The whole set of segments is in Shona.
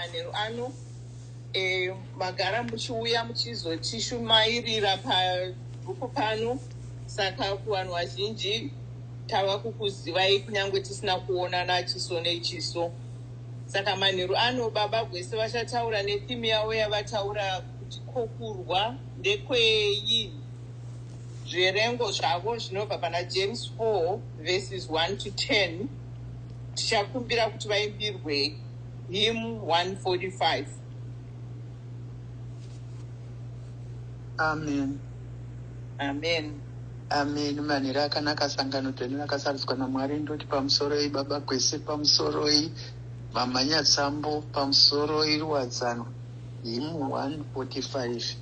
manheru ano magara muchiuya muchizotishumairira pabhuku pano. Saka kuvanhu vazhinji tava kukuzivai kunyange tisina kuonana chiso nechiso. Saka manheru ano baba gwese vachataura nethimi yavo yavataura kuti kokurwa ndekweyi. Zverengo zvavo zvinobva pana James 4 verses 1 to 10. Tichakumbira kuti vaimbirwe hymn 145. Amen. Amen. Amen. Manhero akanaka sangano tenu rakasarudzwa naMwari ndoti pamusoro baba gwese, pamusoro mama Nyatsambo, pamusoro Ruwadzano, hymn 145.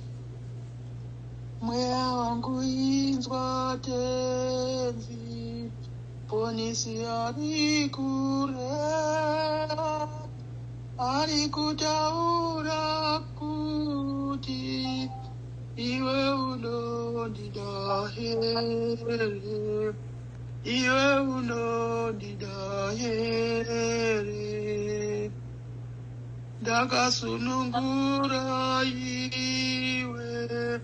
Mweya wangu inzwa tenzi, ponisi ari kure, ari kutaura kuti iwe unondida here, iwe unondida here. Ndakasunungura iwe,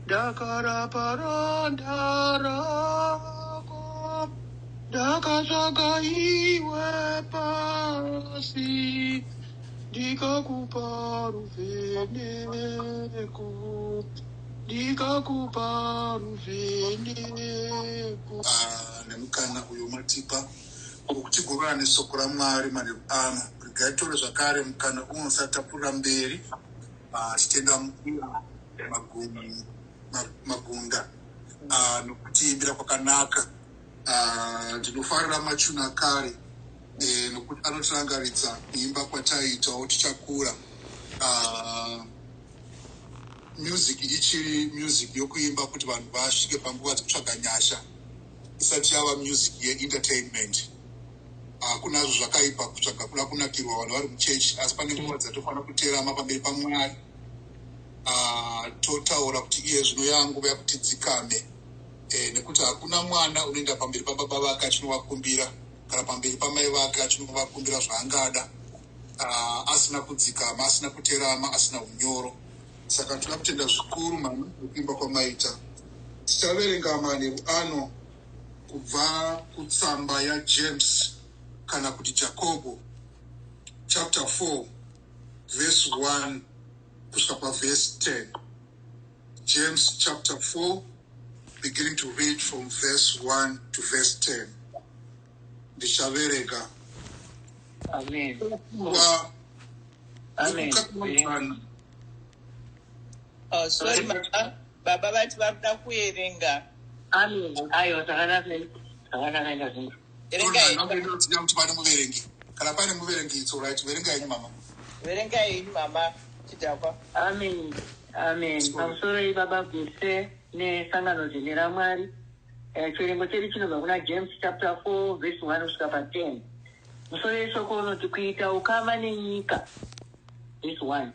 ndakarapa ronda rako, ndakatsvaka iwe pasi, ndikakupa ruvheneko, ndikakupa ruvheneko. Nemukana uyo matipa wokuti govana nesoko raMwari manheru ano. Rigaitore zvakare mukana unosatapurira mberi tichitenda magunda nokutiimbira kwakanaka. Ndinofarira machuna kare nokuti anotirangaridza kuimba kwataitawo tichakura. Music ichiri music yokuimba kuti vanhu vasvike panguva dzekutsvaga nyasha, isati yava music ye-entertainment. Kunazvo zvakaipa kutsvaga kuda kunakirwa vanhu vari muchechi, asi pane nguva dzatofanira kuterama pamberi paMwari totaura kuti iye zvino yanguva yakuti dzikame, nekuti hakuna mwana unoenda pamberi pababa vake achinovakumbira kana pamberi pamai vake achinovakumbira zvaangada asina kudzikama, asina kuterama, asina unyoro. Saka toda kutenda zvikuru mama nekuimba kwamaita. Tichaverenga manheru ano kubva kutsamba yaJames kana kuti Jacobo chapter 4 verse 1 kusvika paverse 10. James chapter 4 beginning to read from verse 1 to verse 10. Ndichaverenga. Amen. Amen. Sorry mama, baba vati vakuda kuerenga. Amen. Ayo zvakanaka zvinhu. Erengai. Kuti pane muverengi. Kana pane muverengi it's all right. Verengai mama. Verengai mama Chidakwa. Amen. Amen. Pamusoro baba gwese nesangano dzine raMwari. Chiverengo chedu chinobva kuna James chapter 4 verse 1 kusvika pa10. Musoro wesoko unoti kuita ukama nenyika. Verse 1.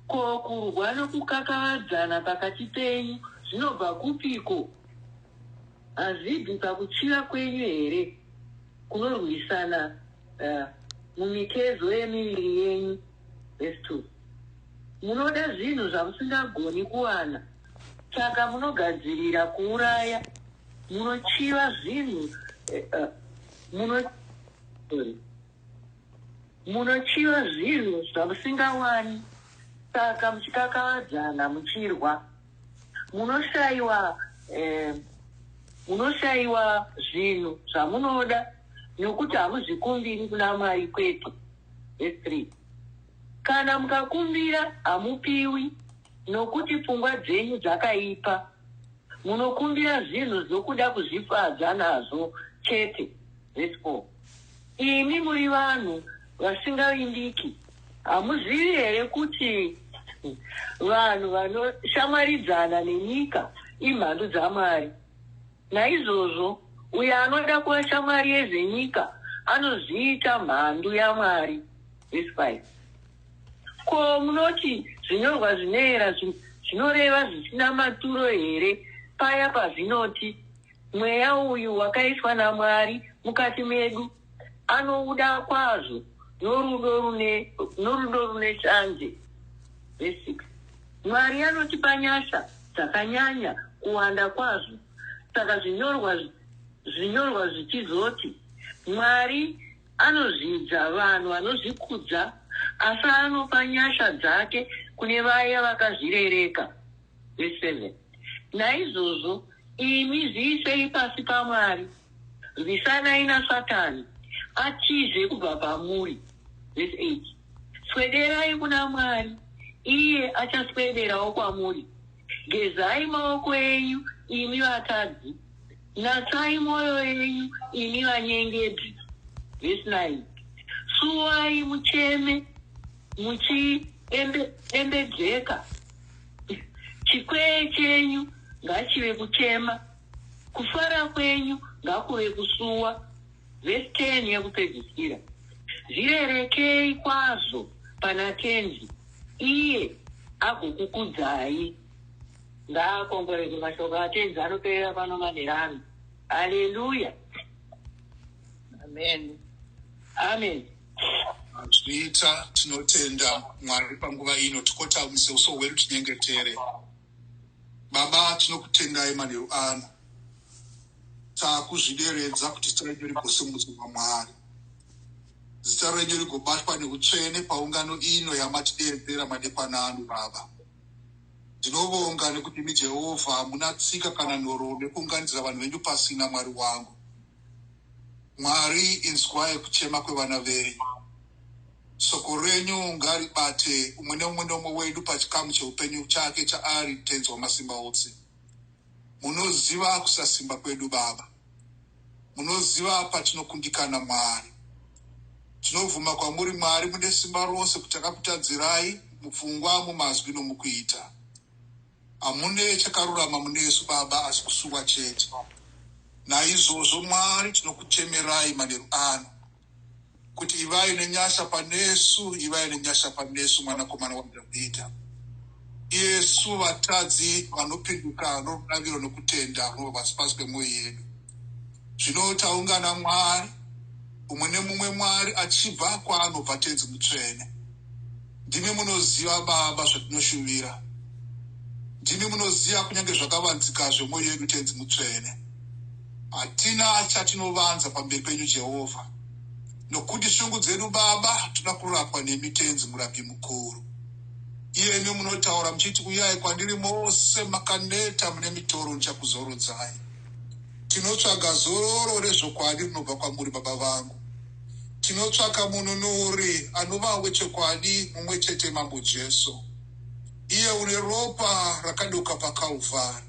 Ko kurwa nokukakavadzana pakati penyu zvinobva kupiko? Hazvibvi pakuchiva kwenyu here kunorwisana mumitezo yemiviri yenyu? Verse 2. Munoda zvinhu zvamusingagoni kuwana, saka munogadzirira kuuraya. Munochiva zvinhu munochiva zvinhu zvamusingawani, saka muchikakavadzana muchirwa. Munoshayiwa zvinhu zvamunoda nokuti hamuzvikumbiri kuna Mwari kwete. Verse 3. Kana mukakumbira hamupiwi, nokuti pfungwa dzenyu dzakaipa. Munokumbira zvinhu zvokuda kuzvifadza nazvo chete. Verse 4. Imi muri vanhu vasingavimbiki. Hamuzivi here kuti vanhu vanoshamwaridzana nenyika imhando dzaMwari? Naizvozvo uyo anoda kuva shamwari yezvenyika anozviita mhando yaMwari. Verse 5. Ko munoti zvinyorwa zvinoera zvinoreva zvisina maturo here paya pazvinoti mweya uyu wakaiswa naMwari mukati medu anouda kwazvo norudo rune shanje. Verse 6. Mwari anotipa nyasha dzakanyanya kuwanda kwazvo. Saka zvinyorwa zvichizoti, Mwari anozvidza vanhu vanozvikudza, asi anopa nyasha dzake kune vaya vakazvirereka. Verse 7. Naizvozvo imi zviisei pasi paMwari, rwisanai naSatani, atizve kubva pamuri. Verse 8. Swederai kuna Mwari, iye achaswederawo kwamuri. Gezai maoko enyu, imi vatadzi, natsai mwoyo yenyu, imi vanyengedzi. Verse 9. Suwai mucheme, muchiembedzeka. Chikwee chenyu ngachive kuchema, kufara kwenyu ngakuve kusuwa. Verse 10 yekupedzisira. Zvirerekei kwazvo pana tenzi, iye agokukudzai. Ngaakongorerwe mashoko atenzi anoperera pano manerano. Haleluya. Amen. Amen. Zvinoita tinotenda Mwari panguva ino, tikotamise uso hwedu tinyengetere. Baba, tinokutendai manheru ano. Takuzvideredza kuti zita renyu rigosimudzwa Mwari. Zita renyu rigobatwa neutsvene paungano ino yamatidedzera madekwana ano Baba. Ndinovonga nekuti imi Jehovha hamuna tsika kana nhoroondo yekuunganidzira vanhu venyu pasina, Mwari wangu. Mwari, inzwai kuchema kwevana venyu. Soko renyu ngaribate umwe neumwe wedu pachikamu cheupenyu chake chaari tenzi wamasimba ose. Munoziva kusasimba kwedu Baba. Munoziva patinokundikana Mwari. Tinovhuma kwamuri Mwari mune simba rose kuti takakutadzirai mupfungwa, mumazwi nomukuita. Hamune chakarurama munesu Baba, asi kusuwa chete. Naizvozvo Mwari tinokuchemerai manheru ano, kuti ivai nenyasha panesu, ivai nenyasha panesu, mwanakomana waDhavhidha. Yesu vatadzi vanopinduka norunaviro nokutenda runobva pasi pemwoyo yedu. Zvino taungana Mwari, umwe nemumwe Mwari achibva kwaanobva tenzi mutsvene. Ndimi munoziva Baba zvatinoshuvira. Ndimi munoziva kunyange zvakavanzika zvemwoyo yedu tenzi mutsvene. Hatina chatinovanza pamberi penyu Jehovha, nokuti shungu dzedu Baba toda kurapwa nemi tenzi murapi mukuru. Iyemi munotaura muchiti, uyai kwandiri mose makaneta mune mitoro ndichakuzorodzai. Tinotsvaga zororo rezvokwadi rinobva kwamuri Baba vangu. Tinotsvaka mununuri anova wechokwadi, mumwe chete Mambo Jesu, iye une ropa rakaduka paKalvari,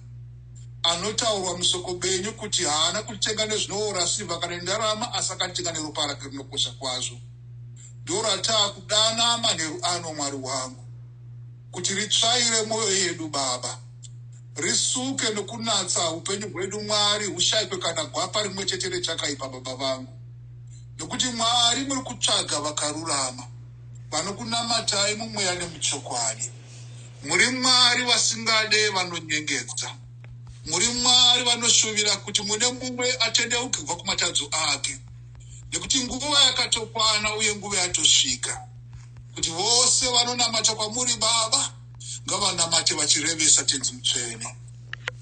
anotaurwa musoko benyu kuti haana kutitenga nezvinoora sirivha kana ndarama, asi akatitenga neropa rake rinokosha kwazvo. Ndorataa kudana manheru ano Mwari wangu, kuti ritsvaire mwoyo yedu Baba, risuke nokunatsa upenyu hwedu Mwari, hushayikwe kana gwapa rimwe chete rechakaipa Baba vangu. Nokuti Mwari muri kutsvaga vakarurama, vanokunamatai mumweya nemuchokwadi. Muri Mwari vasingade vanonyengedza. Muri Mwari vanoshuvira kuti mune mumwe atendeuke kubva kumatadzo ake. Nekuti nguva yakatokwana uye nguva yatosvika, kuti vose vanonamata kwamuri Baba ngavanamate vachirevesa tenzi mutsvene.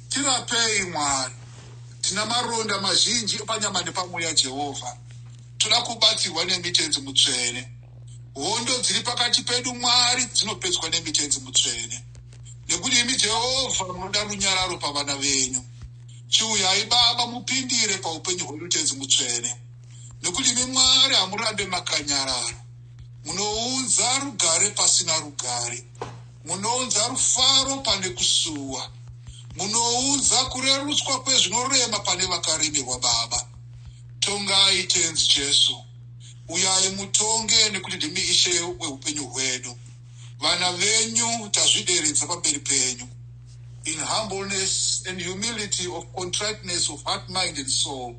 Tirapei Mwari, tina maronda mazhinji panyama nepamweya Jehovha. Toda kubatsirwa nemitenzi mutsvene. Hondo dziri pakati pedu Mwari dzinopedzwa nemitenzi mutsvene. Nekuti imi Jehovha munoda runyararo pavana venyu. Chiuyai Baba mupindire paupenyu hwedu tenzi mutsvene. Nekuti imi Mwari hamurambe makanyararo. Munounza rugare pasina rugare. Munounza rufaro pane kusuwa. Munounza kurerutswa kwezvinorema pane vakaremerwa Baba. Tongai tenzi Jesu. Uyai mutonge, nekuti ndimi Ishe weupenyu hwedu. Vana venyu tazvideredza pamberi penyu. In humbleness and humility of contriteness of heart, mind and soul,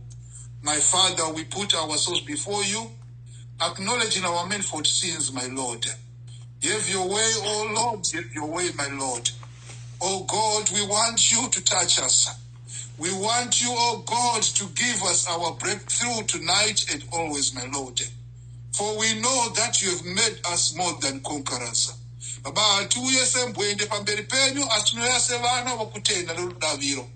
my Father, we put ourselves before you, acknowledging our manifold sins, my Lord. Have your way, O Lord, have your way, my Lord. O God, we want you to touch us. We want you, O God, to give us our breakthrough tonight and always, my Lord. For we know that you have made us more than conquerors. Baba, tiuye sembwende pamberi penyu asinoya sevana vokutenda nerudaviro.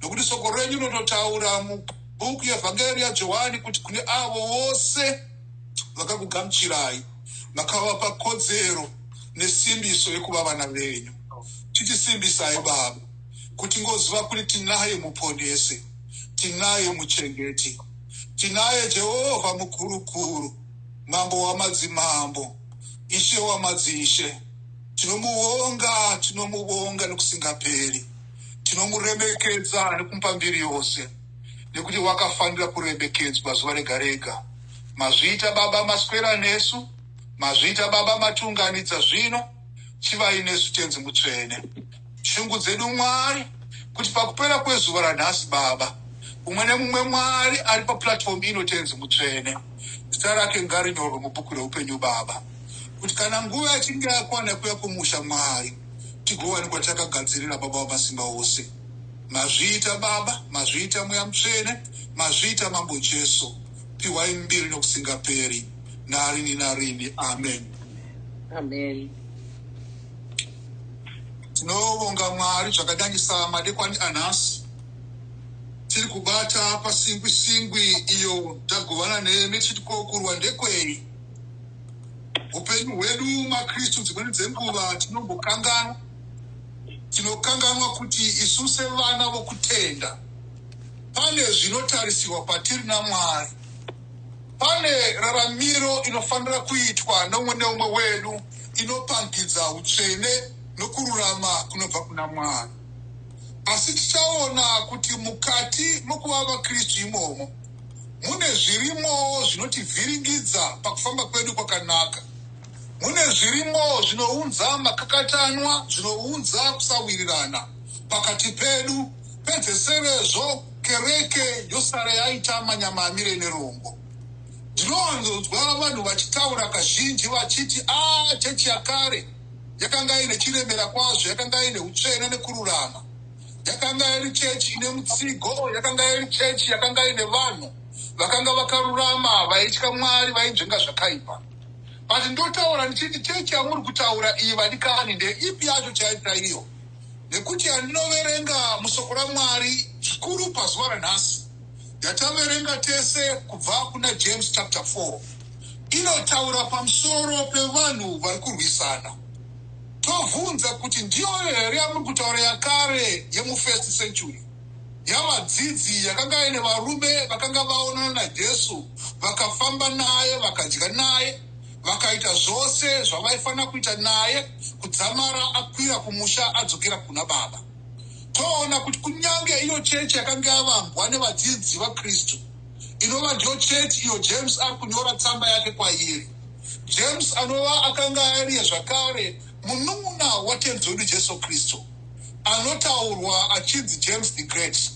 Nokuti soko renyu rinotaura mubhuku yeVhangeri yaJohani kuti kune avo vose vakakugamuchirai makavapa kodzero nesimbiso yekuva vana venyu. Titisimbisai Baba kuti ngoziva kuti tinaye muponesi, tinaye muchengeti, tinaye Jehovha mukuru-kuru, mambo wamadzimambo, ishe wamadzishe. Tinomuonga nekusingaperi. Tinomuremekedza nekumupa mbiri yose, nekuti wakafanira kuremekedzwa zuva rega rega. Mazviita Baba maswera nesu, mazviita Baba matunganidza zvino, chivai nesu tenzi mutsvene. Shungu dzedu Mwari kuti pakupera kwezuva ranhasi Baba, umwe nemumwe Mwari ari paplatform ino tenzi mutsvene, zita rake ngarinyorwe mubhuku reupenyu Baba, kuti kana nguva yachinge yakwana kuya kumusha Mwari, tigowanikwa takagadzirira Baba wamasimba ose. Mazviita Baba, mazviita Mweya Mutsvene, mazviita Mambo Jesu, piwai mbiri nokusingaperi, narini narini. Amen. Amen. Tinovonga Mwari zvakadanyisa madekwani anhasi. Tiri kubata pasingwi-singwi iyo tagovana nemi titikokurwa ndekwei. Upenyu hwedu maKristu dzimweni dzenguva tinombokanganwa. Tinokanganwa kuti isu sevana vokutenda pane zvinotarisirwa patiri naMwari. Pane raramiro inofanira kuitwa nomwe neumwe wedu inopangidza utsvene nokururama kunobva kuna Mwari. Asi tichaona kuti mukati mokuva vaKristu imomo mune zvirimo zvinotivhiringidza pakufamba kwedu kwakanaka. Mune zvirimo zvinounza makakatanwa, zvinounza kusawirirana pakati pedu. Pedzeserezvo kereke yosara yaita manyama amire nerongo. Ndinowanzonzwa vanhu vachitaura kazhinji vachiti chechi yakare yakanga ine chiremera kwazvo, yakanga ine utsvene nekururama, yakanga iri chechi ine mutsigo, yakanga iri chechi yakanga ine vanhu vakanga vakarurama, vaitya Mwari, vainzvenga zvakaipa. But ndotaura ndichiti chechi yamuri kutaura iyi vadikani ndeipi yacho chaita iyo? Nekuti andinoverenga musoko raMwari zvikuru pazuva ranhasi, yataverenga tese kubva kuna James chapter 4, inotaura pamusoro pevanhu vari kurwisana. Tovunza kuti ndiyo here yamuri kutaura yakare yemu1st century, yavadzidzi yakanga ine varume vakanga vaonana naJesu, vakafamba naye, vakadya naye, vakaita zvose zvavaifanira kuita naye, kudzamara akwira kumusha adzokera kuna Baba. Toona kuti kunyange iyo chechi yakanga yavambwa nevadzidzi vaKristu, inova ndiyo chechi iyo James ari kunyora tsamba yake kwairi. James anova akanga ari zvakare munun'una watenzi wedu Jesu Kristu, anotaurwa achinzi James the Great,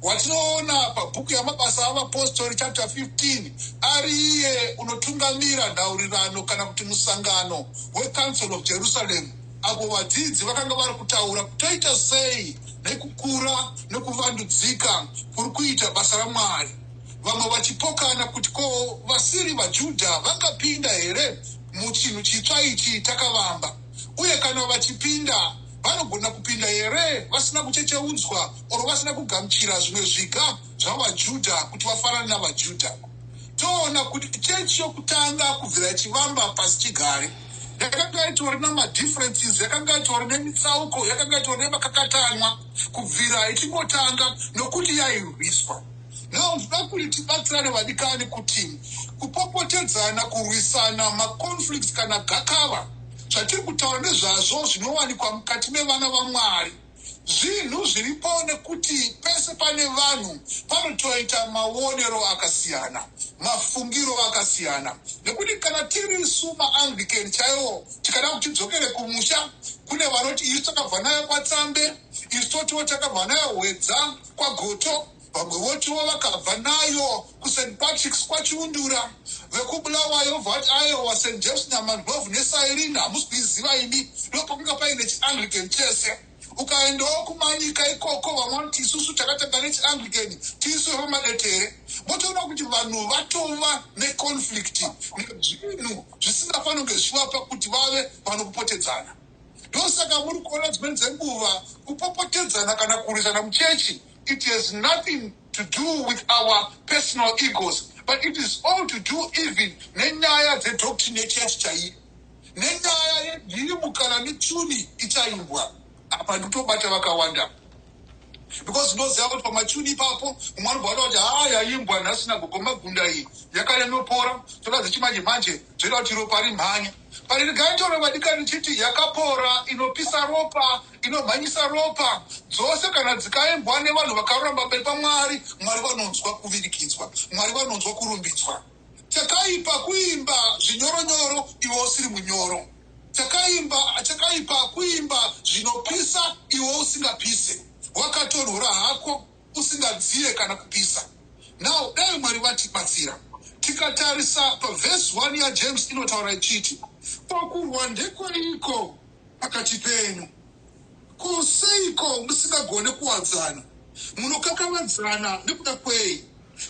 watinoona pabhuku yamabasa avapostori chapter 15 ari iye unotungamira nhaurirano kana kuti musangano weCouncil of Jerusalem, apo vadzidzi vakanga vari kutaura kutoita sei nekukura nekuvandudzika kuri kuita basa raMwari. Vamwe vachipokana kuti ko vasiri vaJudha vangapinda here muchinhu chitsva ichi takavamba, uye kana vachipinda vanogona kupinda here vasina kuchecheudzwa oro vasina kugamuchira zvimwe zviga zvavaJudha kuti vafanane navaJudha. Toona kuti chechi yokutanga kubvira ichivamba pasi chigare yakanga itori namadifferences, yakanga itori nemitsauko, yakanga itori nemakakatanwa kubvira ichingotanga nokuti yairwiswa. Now ndinoda kuti tibatsirane vadikani kuti kupopotedzana, kurwisana, maconflicts kana gakava zvatiri kutaura nezvazvo zvinowanikwa mukati mevana vaMwari, zvinhu zviripo nekuti pese pane vanhu panotoita maonero akasiyana, mafungiro akasiyana. Nekuti kana tiri isu maAnglican chaiwo tikada kuti tidzokere kumusha, kune vanoti isu takabva nayo kwaTsambe, isu totiwo takabva nayo Hwedza kwaGoto, vamwe votiwo vakabva nayo kuSt Patrick's kwaChiundura, vekubulawayo vati Iowa, St James naMangrove neSairina, hamusi kuiziva imi, ndopakanga paine chiAnglican chese. ukaendawo kumanyika ikoko vamwe vanoti isusu takatanga nechianglikani tisu vamadetere, motoona kuti vanhu vatova neconflict nezvinhu zvisingafanira kunge zvichivapa kuti vave vanokupotedzana. Ndosaka muri kuona dzimweni dzenguva kupopotedzana kana kurwisana muchechi, it has nothing to do with our personal egos, but it is all to do even nenyaya dzedoctrine yechechi chaiyo, nenyaya yenhirimu kana netuni ichaimbwa. Apa nditobata vakawanda, because ndinoziva kuti pamachuni ipapo mumwe anobvada kuti yaimbwa nhasinagogo magunda iyi yakalemopora, toda dzechimanje manje zvoita kuti ropa rimhanye. Parigaitoro vadikani chiti yakapora, inopisa ropa, inomhanyisa ropa, dzose kana dzikaimbwa nevanhu vakaramba mberi paMwari, Mwari vanonzwa kuvirikidzwa, Mwari vanonzwa kurumbidzwa. Chakaipa kuimba zvinyoronyoro iwe usiri munyoro. Chakaipa kuimba zvinopisa iwe usingapise. Wakatonhora hako usingadziye kana kupisa. Now dai Mwari vatibatsira. Tikatarisa pavhesi 1 yaJames inotaura ichiti, pakurwa ndekweiko pakati penyu? Ko seiko musingagone kuwadzana? Munokakavadzana nekuda kwei?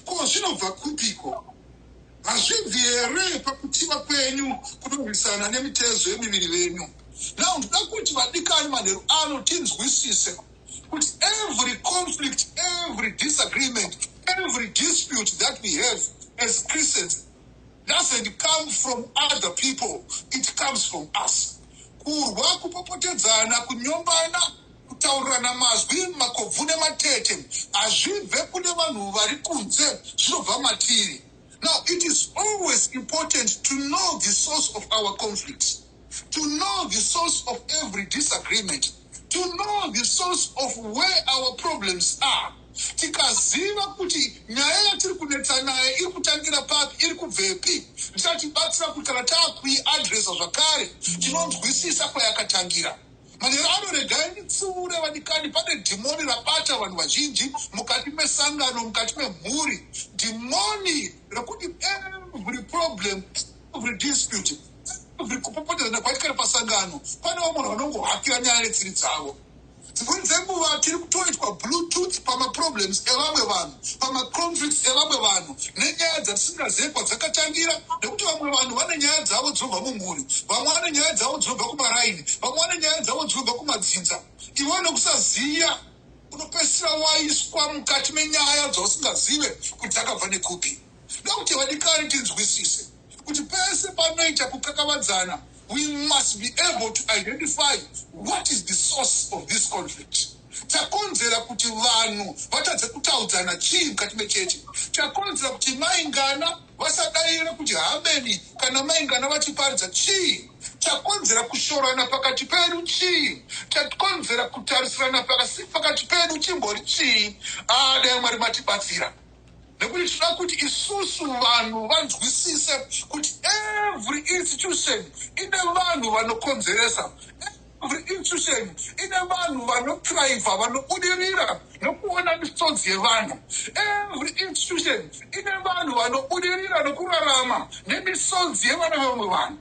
Ko zvinobva kupiko? Hazvibvi here pakutiva kwenyu kunorwisana nemitezo yemiviri venyu? Now ndoda kuti vadikani manheru ano tinzwisise kuti every conflict, every disagreement, every dispute that we have as Christians doesn't come from other people, it comes from us. Kurwa, kupopotedzana, kunyombana, kutaurirana mazwi, makobvu nematete, hazvibve kune vanhu vari kunze, zvinobva matiri. Now, it is always important to know the source of our conflicts, to know the source of every disagreement, to know the source of where our problems are. Tikaziva kuti nyaya yatiri kunetsa nayo iri kutangira papi, iri kubvepi, zvichatibatsira kuti kana taakuiadresa zvakare tinonzwisisa kwayakatangira. Manheru anoregai nditsiure vadikani, pane dhimoni rabata vanhu vazhinji mukati mesangano, mukati memhuri. Dhimoni rekuti every problem, every dispute, every kupopotedzana kwaitikari pasangano, panewo munhu vanongohakira nyaya netsiri dzavo. Dzimweni dzenguva tiri kutoitwa bluetooth pamaproblems evamwe vanhu, pamaconflicts evamwe vanhu, nenyaya dzatisingazive kwadzakatangira, nekuti vamwe vanhu vane nyaya dzavo dzinobva mumhuri, vamwe vane nyaya dzavo dzinobva kumaraini, vamwe vane nyaya dzavo dzinobva kumadzinza. Iwe nekusaziya unopedzisira waiswa mukati menyaya dzausingazive kuti dzakabva nekupi. Ndokuti vadikani tinzwisise kuti pese panoita kukakavadzana, we must be able to identify what is the source of this conflict. Chakonzera kuti vanhu vatadze kutaudzana chii mukati mechechi. Chakonzera kuti maingana vasadayira kuti hameni kana maingana vachiparidza chii. Chakonzera kushorana pakati pedu chii. Chakonzera kutarisirana pakati pedu chimbori chii. Dai Mwari matibatsira. Nekuti tinoda kuti isusu vanhu vanzwisise kuti every institution ine vanhu vanokonzeresa, every institution ine vanhu vanothriva, vanobudirira nokuona misodzi yevanhu, every institution ine vanhu vanobudirira nokurarama nemisodzi yevana vevamwe vanhu.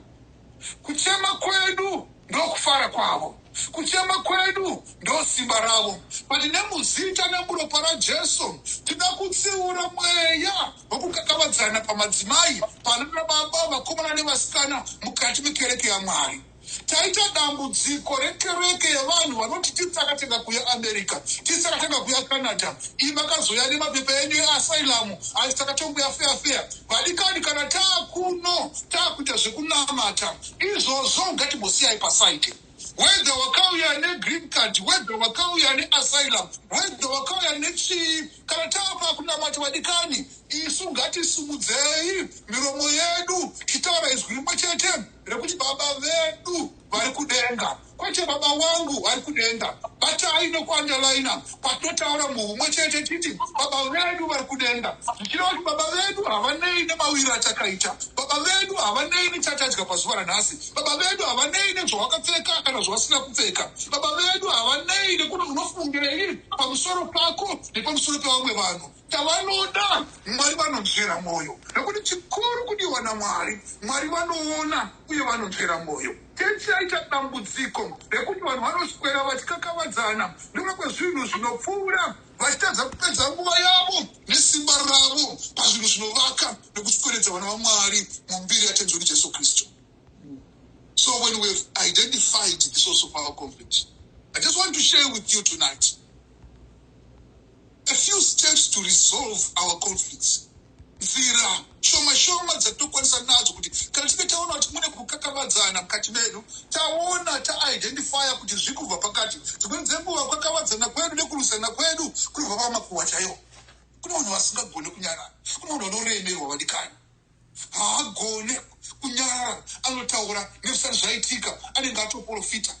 Kuchema kwedu ndokufara kwavo, kuchema kwedu ndo simba ravo. Pati nemuzita nemuropa raJesu tida kutsiura mweya wokukakavadzana pamadzimai, panana baba, vakomana nevasikana mukati mekereke yaMwari. Taita dambudziko rekereke yevanhu vanoti titsakatenga kuya America, titsakatenga kuya Canada, iyi vakazoya nemapepa edu easylum, asi takatongoya feya. Vadikani kana taakuno taakuita zvekunamata, izvozvo ngatimbosiyai pasaiti. Whether wakauya negreen card, whether wakauya neasylum, whether wakauya nechii, kana taapa kunamata vadikani, isu ngatisimudzei miromo yedu titaura izwi rimwe chete rekuti baba vedu vari kudenga, kwete baba wangu vari kudenga. Batai nokuandalaina patinotaura muhumwe chete titi baba vedu vari kudenga. Zvichireva kuti baba vedu havanei nemawiro atakaita, baba vedu havanei nechatadya pazuva ranhasi, baba vedu havanei nezvawakapfeka kana zvawasina kupfeka, baba vedu havanei nekuti unofungirei pamusoro pako nepamusoro pevamwe vanhu. Tavanoda Mwari vanonzvera mwoyo, nekuti chikuru kudiwa naMwari, Mwari vanoona uye vanonzvera mwoyo. Techiaita dambudziko dambudziko rekuti vanhu vanoswera vachikakavadzana nekuda kwezvinhu zvinopfuura vachitadza kupedza nguva yavo nesimba ravo pazvinhu zvinovaka nekusweredza vana vaMwari mumbiri yatenzi wedu Jesu Kristu. So when we've identified the source of our conflict, I just want to share with you tonight a few steps to resolve our conflicts. Nzira shoma dzatokwanisa nadzo kuti kana tinge taona kuti mune kukakavadzana mukati medu, taona ta-identifya kuti zviri kubva pakati. Dzimweni dzenguva kukakavadzana kwedu nekurwisana kwedu kunobva pamakuhwa chaiwo. Kuna vanhu vasingagone kunyarara, kuna vanhu vanoremerwa vadikani, haagone kunyarara, anotaura nezvisati zvaitika, anenge atoprofita.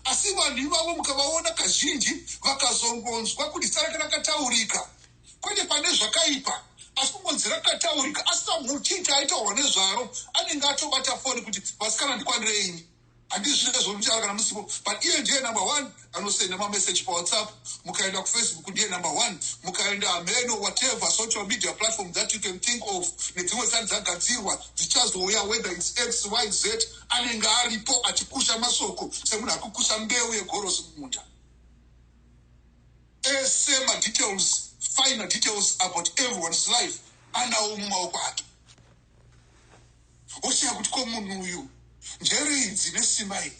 Asi vanhu ivavo mukavaona kazhinji vakazongonzwa kuti saraka rakataurika kwete pane zvakaipa, asi kungonzi rakataurika, asina muchiti aitaurwa nezvaro, anenge atobata foni kuti vasikana ndikwandireini, handizvine zvomuchara kana musipo. But iye ndiye number one anosenda mameseji paWhatsApp, mukaenda kuFacebook ndiye number one, mukaenda ameno whatever social media platform that you can think of, nedzimwe dzati dzagadzirwa dzichazouya, whether it's XYZ, anenge aripo achikusha masoko semunhu akukusha mbeu yegorosi mumunda. Ese madetails, finer details about everyone's life anawo mumaoko ake. Oshiya kuti ko munhu uyu njere idzi nesimba iyi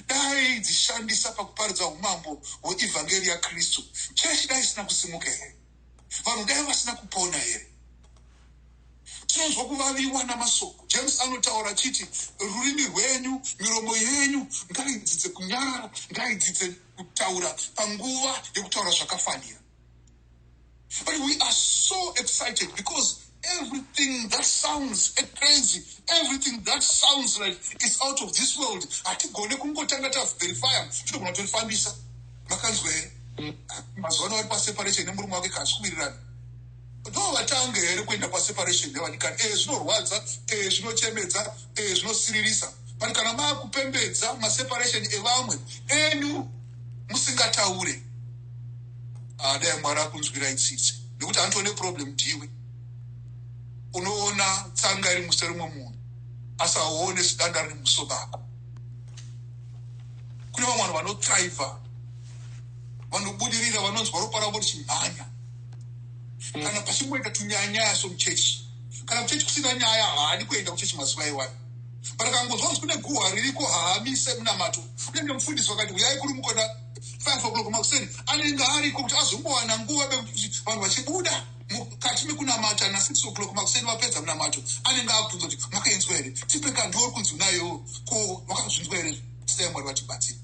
dai dzishandisa pakuparidza umambo hweivhangeri yaKristu, chechi dai isina kusimuka here? Vanhu dai vasina kupona here? Tinonzwa kuvaviwa namasoko. James anotaura chiti rurimi rwenyu, miromo yenyu ngaidzidze kunyarara, ngaidzidze kutaura panguva yekutaura zvakafanira. But we are so excited because everything that sounds crazy, everything that sounds like it's out of this world, hatigone kungotanga taverifya tinogona kutorifambisa. Makanzwa here mazuva ano vari paseparation nemurume wake kazviwirirana, ndo vatanga here kuenda paseparation nevadikani. Zvinorwadza, zvinochemedza, zvinosiririsa. But kana maakupembedza maseparation evamwe enyu musingataure, dai Mwari akunzwirai tsitsi, nekuti anotone problem ndiwe. Unoona tsanga iri musoro mwemunhu asi hauone zidanda riri muso bako. Kune vamwe vanhu vanothriva, vanobudirira, vanonzwa ropa ravo richimhanya kana pachimboita tunyanya somuchechi. Kana muchechi kusina nyaya haadi kuenda kuchechi mazuva iwayo. But akangonzwa kuti kune guhwa ririko haamise munamato, unenge mufundisi wakati uyai kuri mukona 5 o'clock makuseni, anenge ariko kuti azombowana nguva bekuti vanhu vachibuda mukati mekunamata na 6 o'clock makuseni vapedza munamato, anenge akubvunza kuti makaenzwa here, tipe kandori kunzi unayo, ko vakazvinzwa here? Dai Mwari vatibatsira.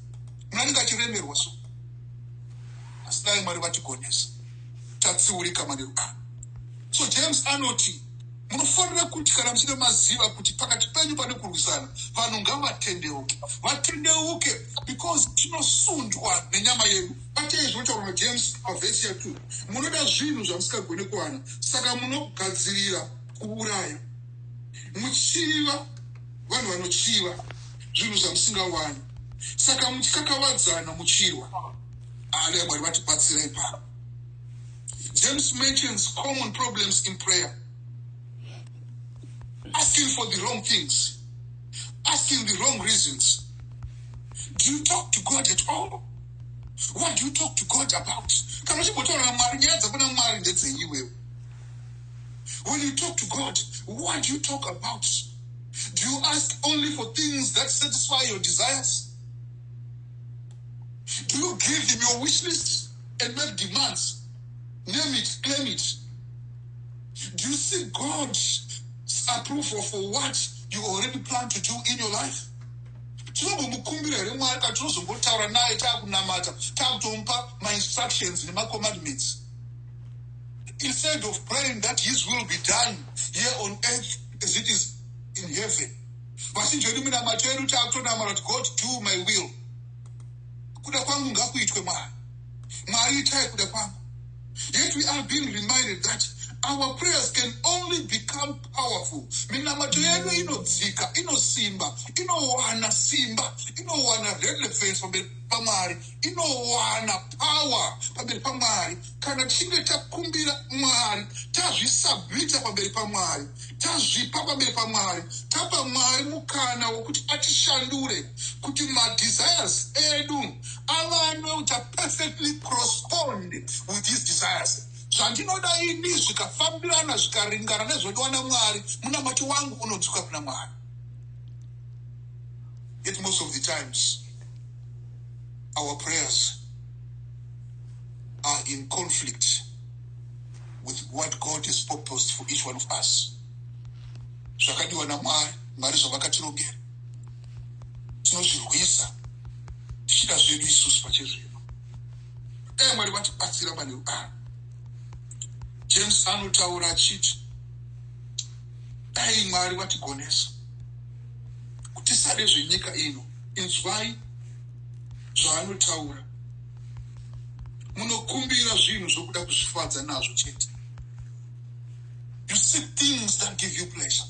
Munhu anenge achiremerwa so, asi dai Mwari vatigonesa, tatsiurika manerukano. So James anoti munofanira kuti kana muchide maziva kuti pakati penyu pane kurwisana, vanhu ngavatendeuke, vatendeuke, because tinosundwa nenyama yedu. Batei zvinotaurwa naJames pavhesi ya2, munoda zvinhu zvamusingagone kuwana, saka munogadzirira kuuraya. Muchiva, vanhu vanochiva zvinhu zvamusingawani, saka muchikakavadzana muchirwa. Dai Mwari vatibatsira ipapo. James mentions common problems in prayer. Asking for the wrong things, asking the wrong reasons. Do you talk to God at all? What do you talk to God about? When you talk to God, what do you talk about? Do you ask only for things that satisfy your desires? Do you give him your wish list and make demands? Name it, claim it. Do you seek God's approval for what you already plan to do in your life? Tinomukumbira here Mwari kana tinozombotaura naye taakunamata, taakutomupa ma-instructions nema-commandments, instead of praying that his will be done here on earth as it is in heaven. Vazhinji vedu minamato yedu taakutonamata kuti God do my will. Kuda kwangu ngakuitwe Mwari, Mwari itai kuda kwangu. Yet we are being reminded that our prayers can only become powerful. Minamato yedu inodzika, inosimba, inowana simba, inowana relevance pamberi paMwari, inowana power pamberi paMwari kana tichinge takumbira Mwari, tazvisubmita pamberi paMwari, tazvipa pamberi paMwari, tapa Mwari mukana wokuti atishandure kuti desires edu avano to perfectly correspond with his desires. Zvandinoda ini zvikafambirana zvikaringana nezvodiwa naMwari, munamati wangu unodzoka kuna Mwari. Yet most of the times our prayers are in conflict with what God has purposed for each one of us. Zvakadiwa naMwari, Mwari zvavakatirongera, tinozvirwisa tichida zvedu isusu pachezvino. Mwari vatibatsira manheru ano. James anotaura achiti, dai Mwari vatigonesa kuti tisade zvenyika ino, inzwai zvaanotaura. Munokumbira zvinhu zvokuda kuzvifadza nazvo chete. You seek things that give you pleasure.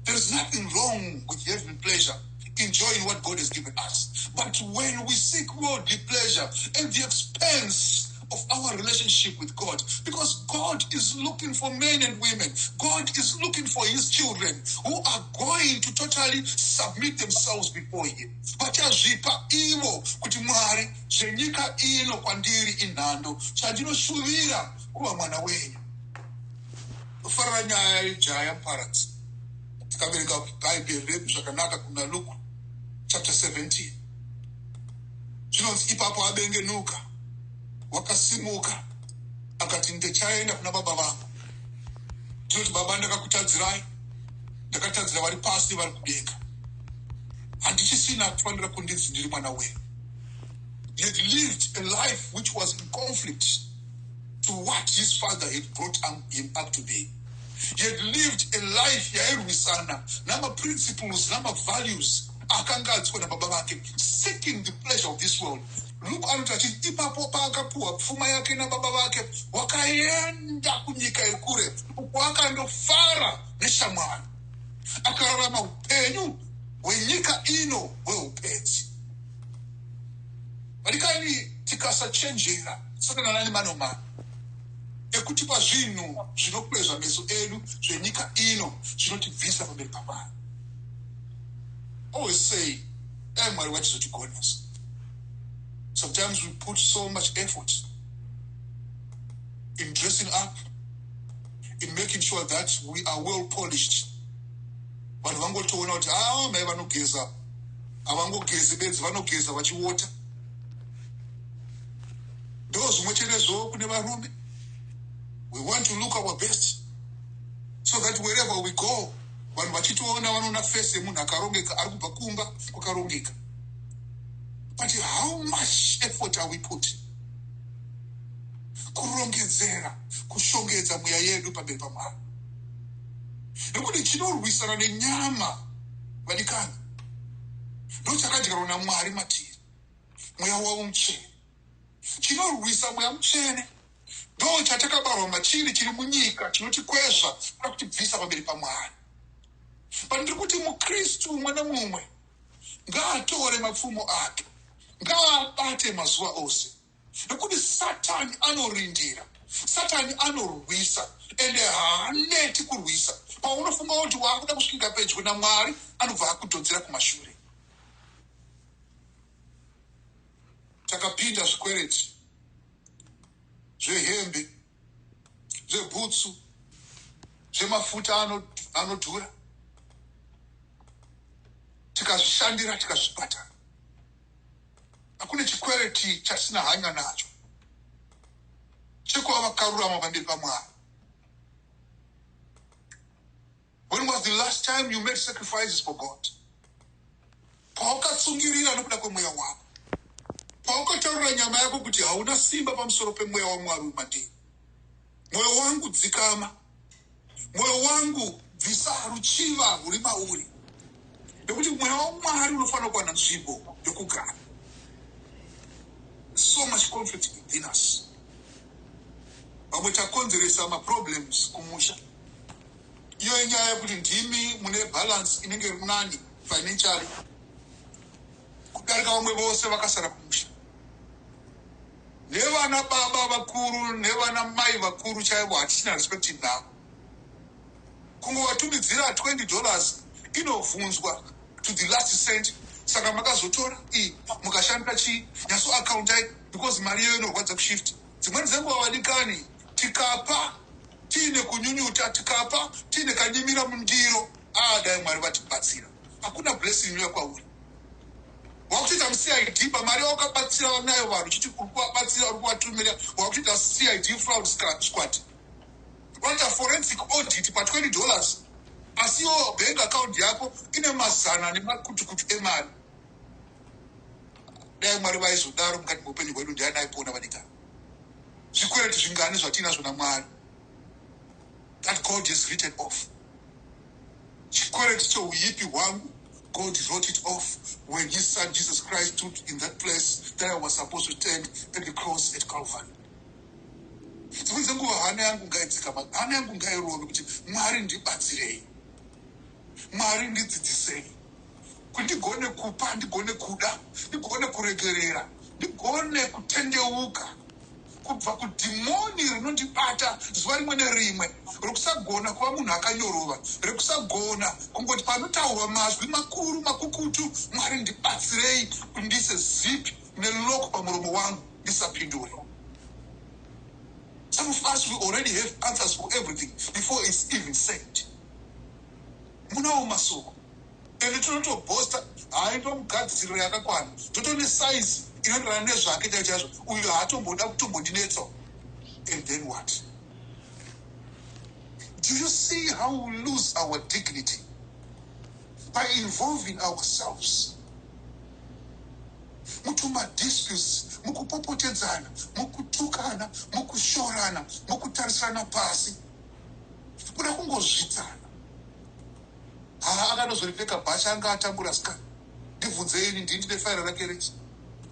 There is nothing wrong with having pleasure, enjoying what God has given us. But when we seek worldly pleasure at the expense of our relationship with God, because God is looking for men and women, God is looking for his children who are going to totally submit themselves before him. Vachazvipa ivo kuti Mwari, zvenyika ino kwandiri inhando, chandinoshuvira kuva mwana wenyu. Kufarira nyaya yejaya muparadzi. Tikaverenga Bhaibheri redu zvakanaka kuna Luke chapter 17. Zvinonzi ipapo abengenuka, wakasimuka, akati ndichaenda kuna baba vangu. Ndinoti baba, ndakakutadzirai, ndakatadzira vari pasi vari kudenga. Handichisina kufanira kundinzi ndiri mwana wenyu. He had lived a life which was in conflict to what his father had brought him up to be. He had lived a life yairwisana nama-principles, nama-values akangadzwa nababa vake, seeking the pleasure of this world. Luke anoti achiti ipapo paakapuwa pfuma yake nababa vake, wakaenda kunyika yekure, uko akandofara neshamwari, akararama upenyu hwenyika ino hweupenzi. Varikani tikasachenjera sakanana nemanomano ekuti pazvinhu zvinokwezva meso edu zvenyika ino zvinotibvisa pamberi paMwari. Always say, Mwari wachizotigonesa. Sometimes we put so much effort in dressing up, in making sure that we are well polished. Vanhu vangotoona kuti mai vanogeza, havangogezi bedzi, vanogeza vachiota. Ndo zvimwe chetezvo kune varume. We want to look our best so that wherever we go, vanhu vachitoona vanoona face yemunhu akarongeka, ari kubva kumba kwakarongeka. But how much effort are we putting? Kurongedzera, kushongedza mweya yedu pamberi paMwari. Nekuti chinorwisana nenyama, vadikani. Ndochakadyarwa naMwari matiri, mweya wavo mutsvene. Chinorwisa mweya mutsvene ndo chatakabarwa machiri chiri munyika chinotikwezva kuda kutibvisa pamberi paMwari. But ndiri kuti muKristu mwana mumwe ngaatore mapfumo ake, ngaabate mazuva ose, nekuti Satani anorindira, Satani anorwisa, ende haaneti kurwisa. Paunofunga kuti waakuda kusvika pedyo naMwari, anobva akudzodzera kumashure. Takapinda zvikwereti zvehembe, zvebhutsu, zvemafuta anodhura, tikazvishandira, tikazvibhadhara. Hakuna chikwereti chatisina hanya nacho, chekuva vakarurama pamberi paMwari. When was the last time you made sacrifices for God? Paukatsungirira nokuda kwemweya wako, paukatarura nyama yako kuti hauna simba pamusoro pemweya waMwari mandiri. Mwoyo wangu dzikama, mwoyo wangu bvisa ruchiva ruri mauri, nekuti mweya waMwari unofanira kuwana nzvimbo yokugara. So much conflict within us. Vamwe takonzeresa maproblems kumusha. Iyo nyaya yekuti ndimi mune balance inenge iri nani financially kudarika vamwe vose vakasara kumusha. Nevana baba vakuru, nevana mai vakuru chaivo hatisina respect navo. Kungovatumidzira $20 inovhunzwa to the last cent saka makazotora mukashandira chii nyaso akauntai because mari iyo inorwadza kushift. Dzimweni dzenguva vadikani tikapa tiine kunyunyuta, tikapa tiine kanyimira mundiro, dai Mwari vatibatsira. Hakuna blessing inouya kwauri. Wakutoita muCID pamari wakabatsira nayo vanhu uchiti uri kuvabatsira, uri kuvatumira, wakutoita CID fraud squad. Wanoita forensic audit pa$20 asi iwo bank account yako ine mazana nemakutukutu emari. Dai Mwari vaizodaro mukati meupenyu hwedu, ndiani aipona vadikana. Zvikwereti zvingani zvatinazvo naMwari that God has written off. Chikwereti cheuipi hwangu, God wrote it off when his son Jesus Christ stood in that place that I was supposed to stand at the cross at Calvary. Dzimweni dzenguva hana yangu ngaidzikama, hana yangu ngairove kuti Mwari ndibatsirei, Mwari ndidzidzisei, kuti ndigone kupa, ndigone kuda, ndigone kuregerera, ndigone kutendeuka kubva kudhimoni rinondibata zuva rimwe nerimwe rekusagona kuva munhu akanyorova, rekusagona kungoti panotaurwa mazwi makuru makukutu, Mwari ndibatsirei kundiise zipi neloko pamuromo wangu ndisapindure. Some of us, we already have answers for everything before it's even said. Munawo masoko ende tonotobosta haindomugadziriro yakakwana, totone size inoenderana nezvake chaizvo, uyo haatomboda kutombondinetsa. And then what? Do you see how we lose our dignity by involving ourselves? Mutuma disputes, mukupopotedzana, mukutukana, mukushorana, mukutarisana pasi, kuda kungozvitsana. Akanozoripfeka bhasha anga atambura sika, ndibvunzeini ndini nefaira rake rechi.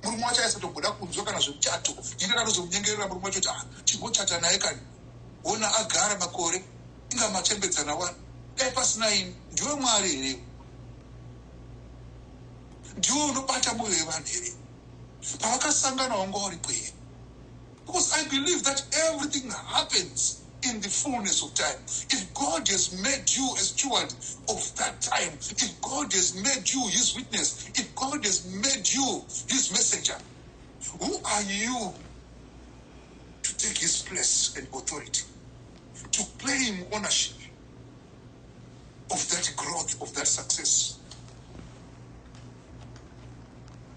Murume wacho aisatomboda kunzwa kana zvemuchato, ndini akanozomunyengerera murume wacho kuti chimbochata naye kani, ona agara makore inga machembedzana wani, dai pasina ini. Ndiwe Mwari here? Ndiwe unobata mwoyo wevanhu here? Pavakasangana wanga uripo here? Because I believe that everything happens in the fullness of time. If God has made you a steward of that time, if God has made you his witness, if God has made you his messenger, who are you to take his place and authority, to claim ownership of that growth, of that success?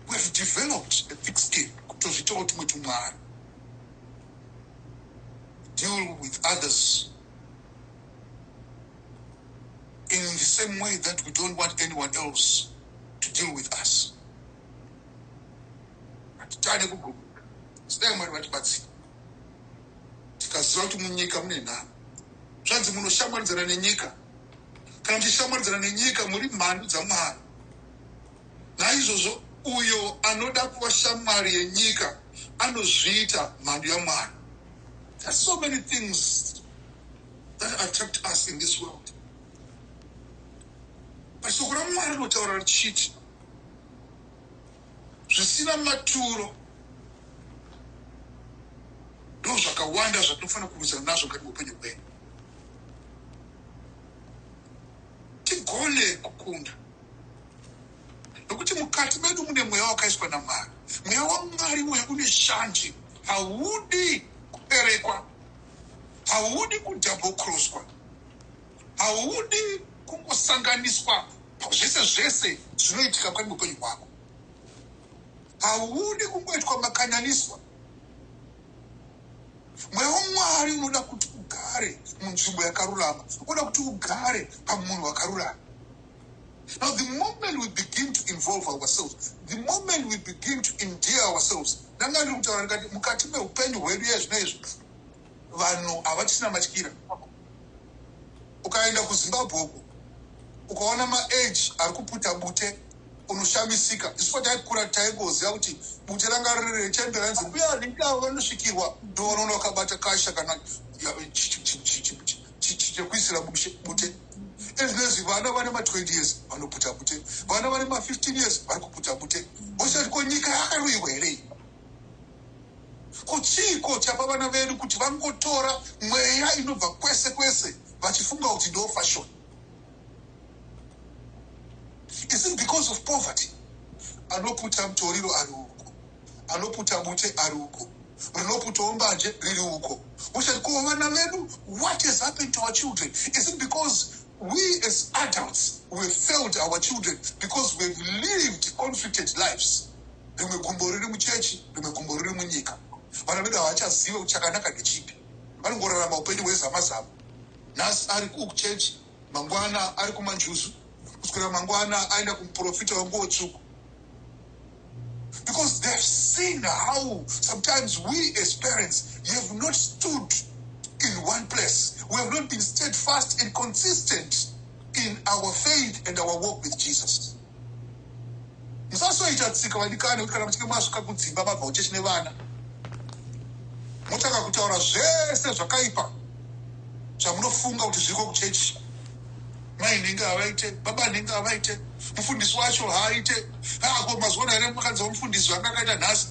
We have developed a thick skin to deal with others in the same way that we don't want anyone else to deal with us. Tikaziva kuti munyika mune nhamo, zvanzi munoshamwaridzana nenyika, kana muchishamwaridzana nenyika muri mhandu dzaMwari. Naizvozvo uyo anoda kuva shamwari yenyika anozviita mhandu yaMwari. There's so many things that attract us in this world. But so kuramwari notaura richiti zvisina maturo ndo zvakawanda zvatinofanira kurwisana nazvo kati mupenyu hwedu. Tigone kukunda. Nokuti mukati medu mune mweya wakaiswa naMwari. Mweya waMwari uyu une shanje, haudi kuperekwa, haudi kudouble crosswa, haudi kungosanganiswa zvese zvese zvinoitika mukati meupenyu hwako, haudi kungoitwa makanyaniswa. Mweya waMwari unoda kuti ugare munzvimbo yakarurama, unoda kuti ugare pamunhu wakarurama. Now, the moment we begin to involve ourselves, the moment we begin to endear ourselves, mukati meupenyu hwedu yezvinoizvi vanhu havachisina matyira. Ukaenda kuZimbabwe uko ukaona maage ari kuputa bute unoshamisika. Isu taikura taingoziva kuti bute ranga riri rechembera nzi uya ndingava vanosvikirwa ndoonoona wakabata kasha kana chekuisira bute. Ezvinezvi vana vane ma20 years vanoputa bute, vana vane ma15 years vari kuputa bute. Osati ko nyika yakaroiwa here? Ko chiko chapa vana vedu kuti vangotora mweya inobva kwese kwese vachifunga kuti ndo fashion? Is it because of poverty? anoputa mutoriro ari uko, anoputa bute ari uko, rinoputawo mbanje riri uko. Ushati ko vana vedu, what has happened to our children? Is it because we as adults we failed our children because we've lived conflicted lives? Rimwe gumbo riri muchechi, rimwe gumbo riri munyika. Vana vedu havachaziva kuti chakanaka ndechipi. Vanongorarama upenyu hwezama-zama. Nhasi ari kuchechi, mangwana ari kumanjuzu, kuswera mangwana aenda kumuprofita wenguo tsvuku. Because they've seen how sometimes we as parents have not stood in one place. We have not been steadfast and consistent in our faith and our walk with Jesus. Musasoita tsika vadikani kuti kana muchinge masvika kudzimba mabva uchechi nevana, motanga kutaura zvese zvakaipa zvamunofunga kuti zviriko kuchechi. Mai nenge havaite, baba nenge havaite, mufundisi wacho haaite, ko mazuva here mukadzi womufundisi wanga akaita nhasi.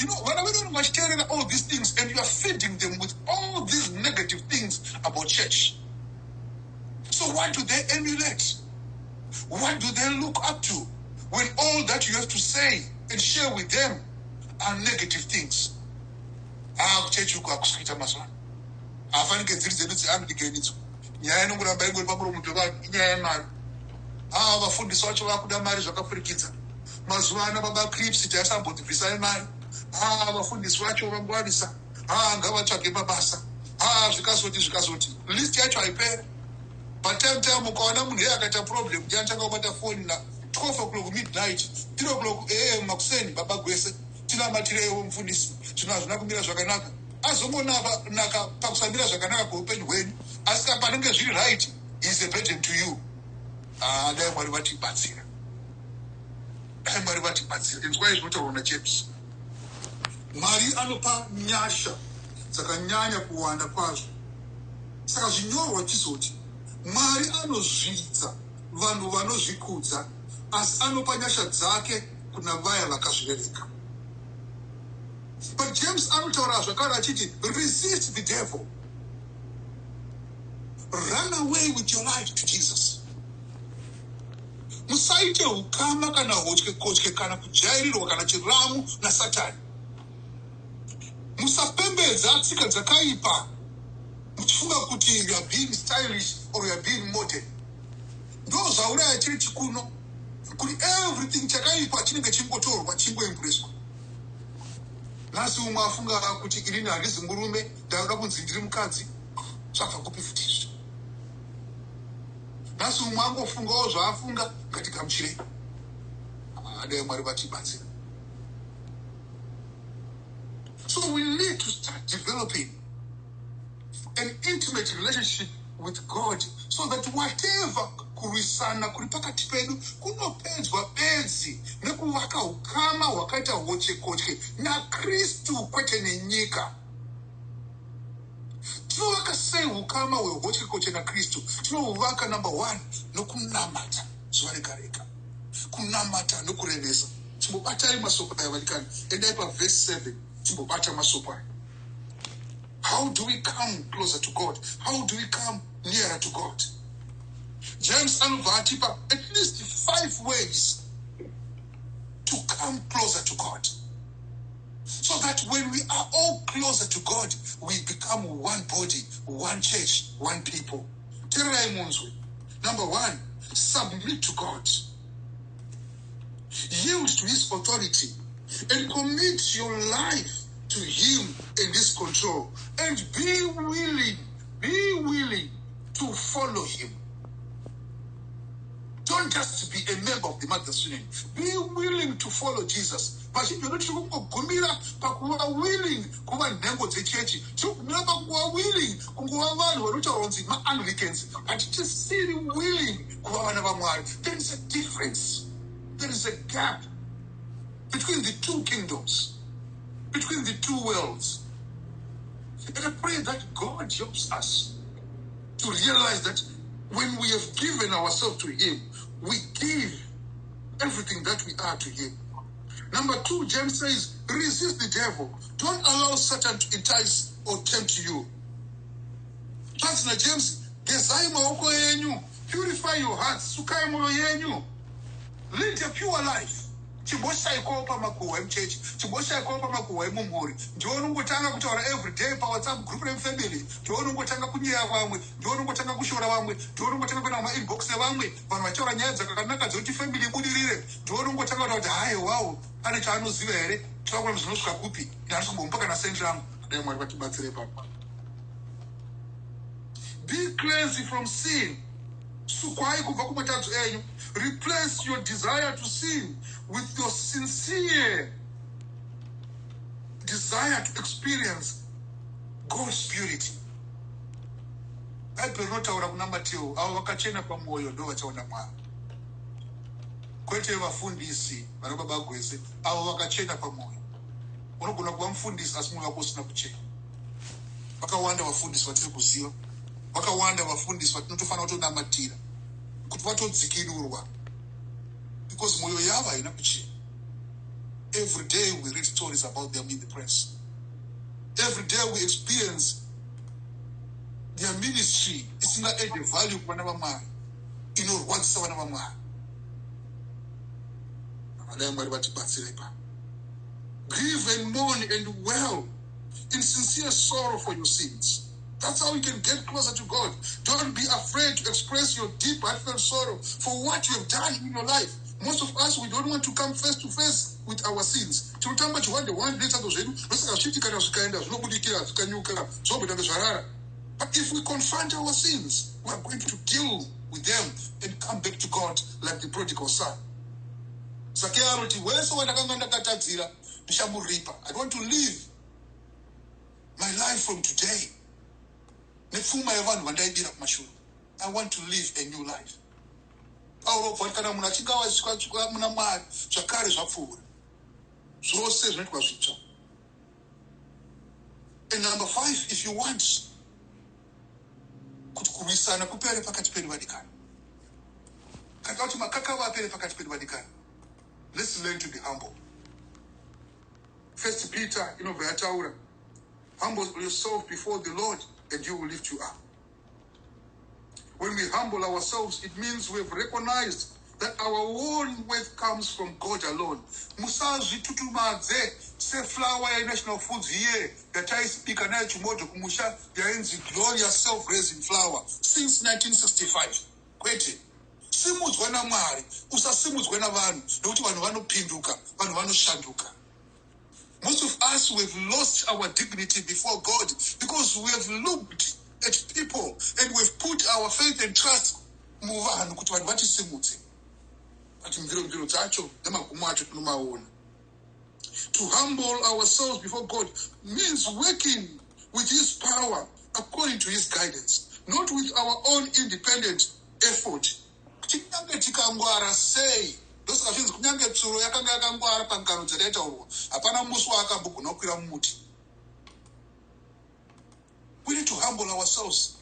You know, vana vedu vanenge vachiteerera all these things and you are feeding them with all these negative things about church. So what do they emulate? What do they look up to when all that you have to say and share with them are negative things? Kuchechi uku hakusvita mazuva. Hafanike dziri dzedu dzeandiganidzo. Nyaya inongoramba ingori pamuromo pevanhu inyaya yemari. Vafundisi vacho vakuda mari zvakapfurikidza. Mazuva ano baba clips tiasambodibvisai mari. Vafundisi vacho vangwanisa. Ngavatsvage mabasa. Zvikazoti. List yacho haiperi. Patime ukaona munhu iye akaita problem, ndianotanga kubata foni na 12 o'clock midnight, 3 o'clock AM makuseni, baba gwese, tinamatirewo mufundisi. Zvino hazvina kumira zvakanaka. Azongonaka pakusamira zvakanaka kweupenyu hwenyu. Asi panenge zviri right, he is a burden to you. Dai Mwari vatibatsira. Dai Mwari vatibatsira. Inzwai zvinotaurwa naJames. Mwari anopa nyasha dzakanyanya kuwanda kwazvo. Saka zvinyorwa chizoti Mwari anozvidza vanhu vanozvikudza, asi anopa nyasha dzake kuna vaya vakazvivereka. But James anotaura zvakare achiti, resist the devil. Run away with your life to Jesus. Musaite hukama kana hotyekotye kana kujairirwa kana chiramu naSatani. Musapembedza tsika dzakaipa muchifunga kuti you are being stylish or you are being modern. Ndo zvauraya chiri chikuno kuti everything chakaipa chinenge chingotorwa chingoembracewa. Nhasi umwe afunga kuti inini handizi murume, ndakada kunzi ndiri mukadzi, zvabva kupi futi izvi? Nhasi umwe angofungawo zvaafunga, ngatigamuchirei. Dai Mwari vatibatsira. So we need to start developing an intimate relationship with God so that whatever kurwisana kuri pakati pedu kunopedzwa bedzi nekuvaka ukama hwakaita hotyekotye naKristu kwete nenyika. Tinovaka sei ukama hwehotyekotye naKristu? Tinovaka number 1 nokunamata zuva rega rega, kunamata nokurevesa. Timbobatai masoko aya valikani, endai paverse 7. Timbobata masoko aya. How do we come closer to God? How do we come nearer to God? James anobva atipa at least 5 ways to come closer to God. So that when we are all closer to God, we become one body, one church, one people. Tererai munzwe. Number 1, submit to God. Yield to his authority and commit your life to him and his control, and be willing to follow him. Don't just be a member of the Mother's Union. Be willing to follow Jesus. But if you're not willing kuva nhengo dzechechi, kuva willing kunguva vanhu vanotaunzi ma-Anglicans, but just really willing kuva vana vaMwari. There is a difference. There is a gap between the two kingdoms, between the two worlds. And I pray that God helps us to realize that when we have given ourselves to him, we give everything that we are to him. Number 2, James says, resist the devil. Don't allow Satan to entice or tempt you. Pastor James, gezai maoko yenyu, purify your hearts, sukai moyo yenyu. Lead a pure life. chimboshayikwawo pamakuhwa emuchechi, chimboshayikwawo pamakuhwa emumhuri. Ndionongotanga kutaura everyday pawhatsapp group remufamily, ndionongotanga kunyeya vamwe, ndionongotanga kushora vamwe, ndionongotanga kuenda mumainbox evamwe, vanhu vachitaura nyaya dzakanaka dzokuti family ibudirire. Ndionongotanga kutaura kuti hayi wawo pane chaanoziva here, tavakuona zvinosvika kupi, ndihandi kumbompa kana sendi rangu. Dai Mwari vatibatsire papa. Be cleansed from sin. Sukwai kubva kumatadzo enyu. Replace your desire to sin with your sincere desire to experience God's purity. Bhaibheri rinotaura kuna Mateo, avo vakachena pamwoyo ndo vachaona Mwari. Kwete vafundisi vana baba gwese, avo vakachena pamwoyo. Unogona kuva mufundisi asi mwoyo wako usina kuchena. Vakawanda vafundisi vatiri kuziva, vakawanda vafundisi vatinotofanira kutonamatira kuti vatodzikirurwa, because mwoyo yavo haina kuchena. Every day we read stories about them in the press. Every day we experience their ministry isina add value kuvana vaMwari, inorwadzisa vana vaMwari. Dai Mwari vatibatsire ipapo. Grieve and mourn and wail in sincere sorrow for your sins. That's how you can get closer to God. Don't be afraid to express your deep, heartfelt sorrow for what you have done in your life. Most of us, we don't want to come face to face with our sins. But if we confront our sins, we are going to deal with them and come back to God like the prodigal son. I want to live my life from today. I want to live a new life. And number 5, if you want, let's learn to be humble. First Peter, humble yourself before the Lord and you will lift you up. When we humble ourselves, it means we have recognized that our own worth comes from God alone. Musazi tutumadze se flower ya National Foods here that I speak and I chumoto kumusha ya enzi glorious self-raising flour since 1965. Kwete. Simudzwa na Mwari, usasimudzwa na vanhu, nokuti vanhu vanopinduka, vanhu vanoshanduka. Most of us, we have lost our dignity before God because we have looked at people and we've put our faith and trust muvanhu kuti vanhu vatisimudze. To humble ourselves before God means working with His power according to His guidance, not with our own independent effort. Tikangwara sei ndosaka zvinzi kunyange tsuro yakanga yakangwara pangano dzataitaurwa hapana musi waakambogona kukwira mumuti. We need to humble ourselves.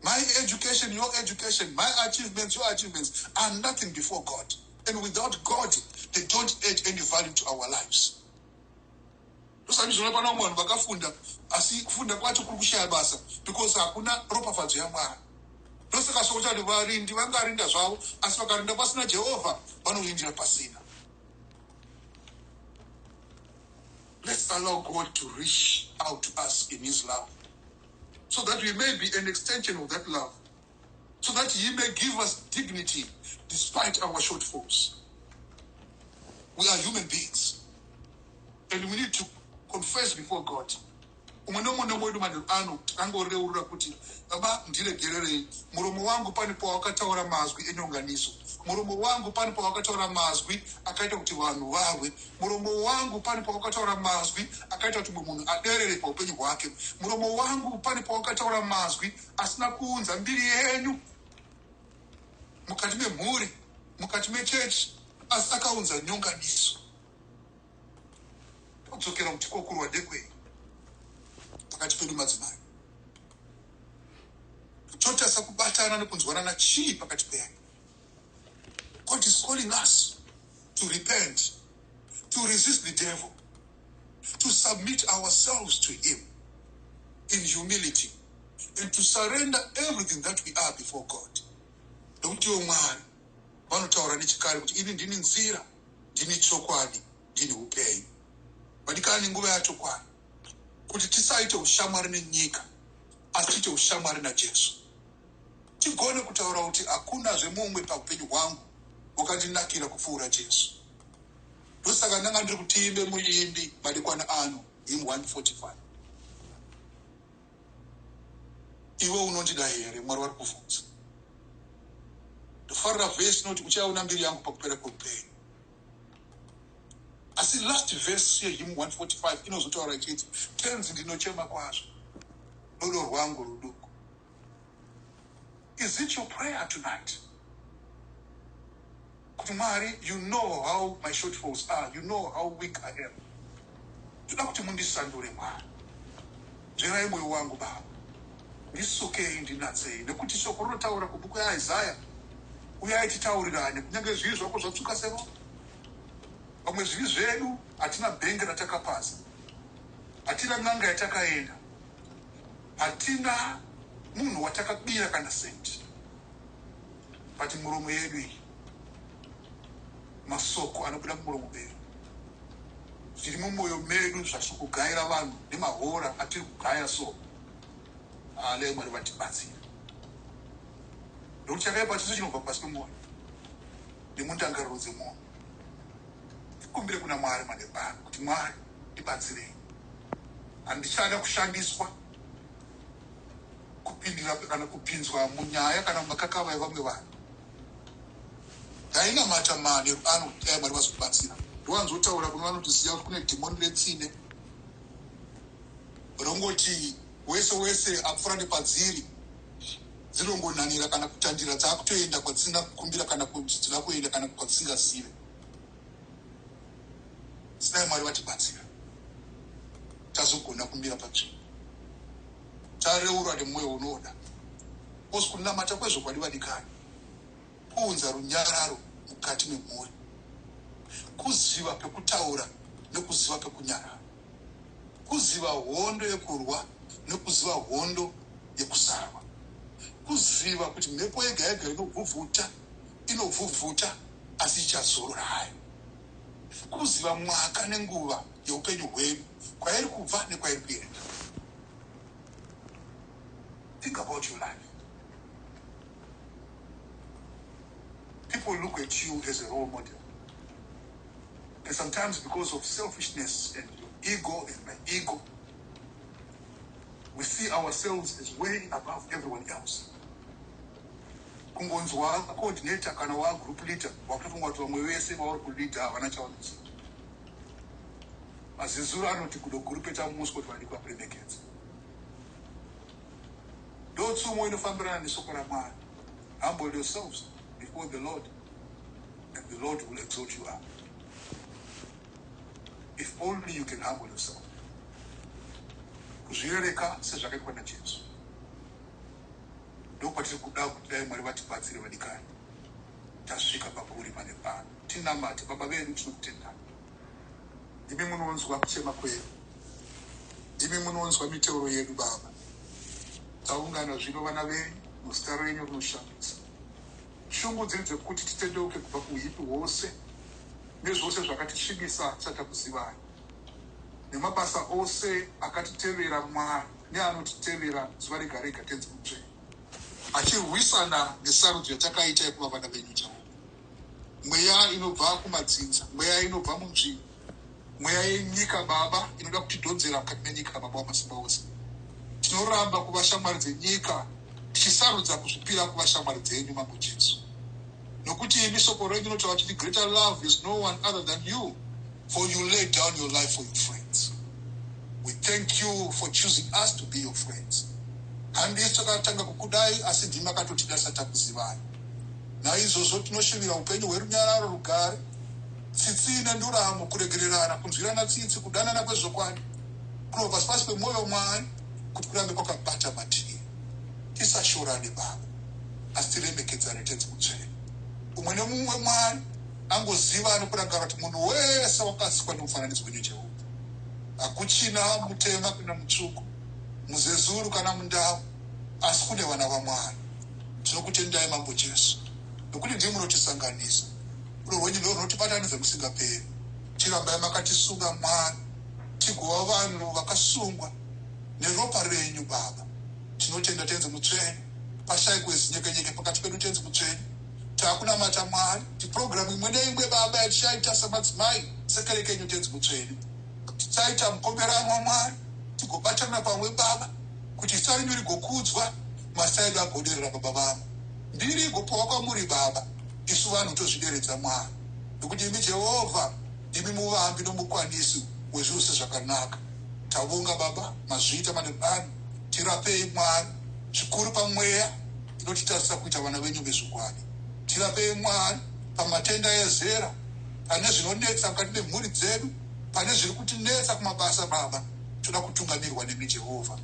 My education, your education, my achievements, your achievements are nothing before God. And without God, they don't add any value to our lives. Because hakuna ropafadzo yaMwari. Ndosaka sokuti varindi vangarinda zvavo asi vakarinda pasina Jehovha vanorindira pasina. Let's allow God to reach out to us in His love, so that we may be an extension of that love, so that He may give us dignity despite our shortfalls. We are human beings, and we need to confess before God. Baba ndiregererei, muromo wangu pane pawakataura mazwi enyonganiso, muromo wangu pane pawakataura mazwi akaita kuti vanhu varwe, muromo wangu pane pawakataura mazwi akaita kuti munhu aderere paupenyu hwake, muromo wangu pane pawakataura mazwi asina kuunza mbiri yenyu mukati memhuri, mukati mechechi, asi akaunza nyonganiso. Kudzokera kuti kokurwa dekwei pakati pedu madzimai. Totasa kubatana nekunzwanana chii pakati pedu. God is calling us to repent, to resist the devil, to submit ourselves to Him in humility, and to surrender everything that we are before God. Nokuti Mwari vanotaura nechikare kuti ini ndini nzira ndini chokwadi, ndini upenyu. Vadikani nguva yachokwadi kuti tisaite ushamwari nenyika, asi tiite ushamwari naJesu. Tigone kutaura kuti hakuna zvemumwe paupenyu hwangu wakandinakira kupfuura Jesu. Ndosaka ndanga ndiri kuti imbe muimbi madekwana ano, hymn 145. Iwe unondida here, Mwari vari kuvhunza. Ndofarira vhesi inoti uchaona mbiri yangu pakupera kweupenyu. Asi last verse yehymn 145 inozotaura ichiti, tenzi ndinochema kwazvo, dodo rwangu ruduku. Is it your prayer tonight? Kuti Mwari, you know how my shortfalls are, you know how weak I am. Toda kuti mundisandure Mwari. Nzverai mwoyo wangu Baba. Ndisukei ndinatsei, nekuti shoko rinotaura kubhuku yaIsaya, uyai titaurirane, kunyange zvivi zvako zvatsuka seropa. Vamwe zvivi zvedu hatina bhenge ratakapasa, hatina n'anga yatakaenda, hatina munhu watakabira kana senti. But muromo yedu iyi, masoko anobuda mumuromo medu, zviri mumwoyo medu zvasiri kugaira vanhu nemahora atiri kugaya so. Ale Mwari vatibatsira. Ndokuti chakaipa chiso chinobva pasi pemwoyo nemundangariro dzemwoyo. Tikumbire kuna Mwari madekwana kuti Mwari ndibatsirei. Handichada kushandiswa kupindira kana kupinzwa munyaya kana mumakakava evamwe vanhu. Ndainamata mani anodai Mwari vazokubatsira. Ndowanzotaura kuno vanotiziva kuti kune dhimoni retsine rongoti wese apfuura nepadziri dzinongonanira kana kutandira dzakutoenda kwadzina kukumbira kana dzina kuenda kana kwadzisingazive. Sinai Mwari vatibatsira, tazogona kumira panzvimbo, tareurwa nemwoyo unoda. Kosi kunamata kwezvokwadi vadikani, kuunza runyararo mukati memwoyo, kuziva pekutaura nekuziva pekunyarara, kuziva hondo yekurwa nekuziva hondo yekusarwa, kuziva kuti mhepo yega yega inovhuvhuta asi ichazorora hayo, kuziva mwaka nenguva yeupenyu hwedu kwairi kubva nekwairi kuenda. Think about your life. People look at you as a role model, and sometimes because of selfishness and your ego and my ego, we see ourselves as way above everyone else. Kungonzwa coordinator kana wa group leader wakufunga watu wamwe wese vauri kuleader havana chavanosiya. Mazizuru anoti kudo group eta musko kuti vadikwa premekedza. Ndotsumo inofambirana nesoko raMwari. Humble yourselves before the Lord, and the Lord will exalt you up. If only you can humble yourself. Kuzvirereka sezvakaitwa naJesu. Ndokwatiri kuda kuti dai Mwari vatibatsire vadikani. Tasvika pakuri pane pano. Tinamate Baba vedu tinokutendai. Imi munonzwa kuchema kwedu. Imi munonzwa miteuro yedu Baba. Taungana zvino vana venyu muzita renyu rinoshamisa. Shungu dziri dzekuti titendeuke kubva kuuipi hwose nezvose zvakatisvibisa tisati takuzivai, nemabasa ose akatitevera Mwari neanotitevera zuva rega rega tenzi mutsvene, achirwisana nesarudzo yatakaita yekuva vana venyu Jehovha. Mweya inobva kumadzinza, mweya inobva munzvimbo, mweya yenyika Baba inoda kutidhodzera mukati menyika Baba wamasimba ose. Tinoramba kuva shamwari dzenyika, tichisarudza kuzvipira kuva shamwari dzenyu Mambo Jesu. Nokuti imi soko renyu rinotaura kuti greater love is no one other than you, for you laid down your life for your friends. We thank you for choosing us to be your friends. Handisi takatanga kukudai asi ndimi makatotida tisati takuzivai. Naizvozvo tinoshivira upenyu hwerunyararo rugare, tsitsi nenduramo, kuregererana, kunzwirana tsitsi, kudanana kwezvokwadi, kunobva pasi pemwoyo Mwari kuti kurambe kwakabata matiri. Tisashorane Baba, asi tiremekedzane tenzi mutsvene. Umwe nemumwe Mwari angoziva anokurangara kuti munhu wese wakasikwa nemufananidzo wenyu Jehovha. Hakuchina mutema kana mutsvuku, muzezuru kana mundau, asi kune vana vaMwari. Tinokutendai Mambo Jesu, nokuti ndimi munotisanganisa. Rwenyu runotibata kusingaperi. Chirambai makatisunga Mwari tigova vanhu vakasungwa neropa renyu Baba. Tinotenda tenzi mutsvene pashayikwe zinyekenyeke pakati pedu tenzi mutsvene. Takunamata Mwari tipurogiramu imwe neimwe Baba yatichaita samadzimai sekereke yenyu tenzi mutsvene. Tichaita mukomberanwa Mwari tigobatana pamwe Baba kuti zita renyu rigokudzwa masa edu agoderera Baba vamo. Mbiri igopiwa kwamuri Baba isu vanhu tozvideredza Mwari nokuti imi Jehovha imi muvambi nomukwanisi wezvose zvakanaka. Tavonga Baba mazviita manebani tirapei Mwari zvikuru pamweya inotitarisa kuita vana venyu vezvokwadi. Tirapei Mwari pamatenda ezera pane zvinonetsa mukati memhuri dzedu pane zviri kutinetsa kumabasa Baba toda kutungamirwa nemi Jehovha.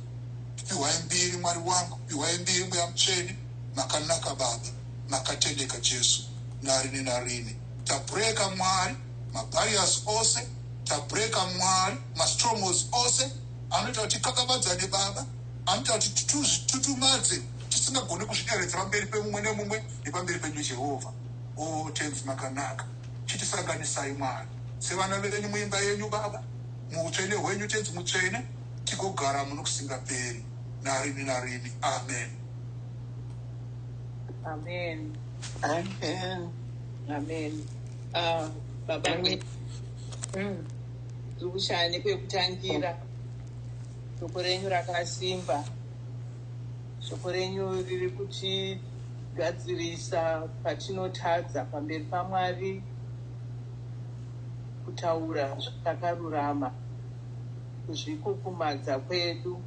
Piwai mbiri Mwari wangu, piwai mbiri Mweya Mutsvene makanaka Baba makatendeka Jesu narini narini. Tabreka Mwari mabariers ose, tabreka Mwari mastrongholds ose anoita kuti kakavadzane Baba, anoita kuti titutumadze tisingagoni kuzvideredza pamberi pemumwe nemumwe nepamberi penyu Jehovha. O tenzi makanaka chitisanganisai Mwari sevana venyu muimba yenyu Baba muutsvene hwenyu tenzi mutsvene tigogara muno kusingaperi narini narini. Amen. Amen. Amen. Amen. Baba tikushane kwekutangira shoko renyu rakasimba, shoko renyu riri kutigadzirisa patinotadza pamberi paMwari kutaura zvatakarurama, kuzvikukumadza kwedu.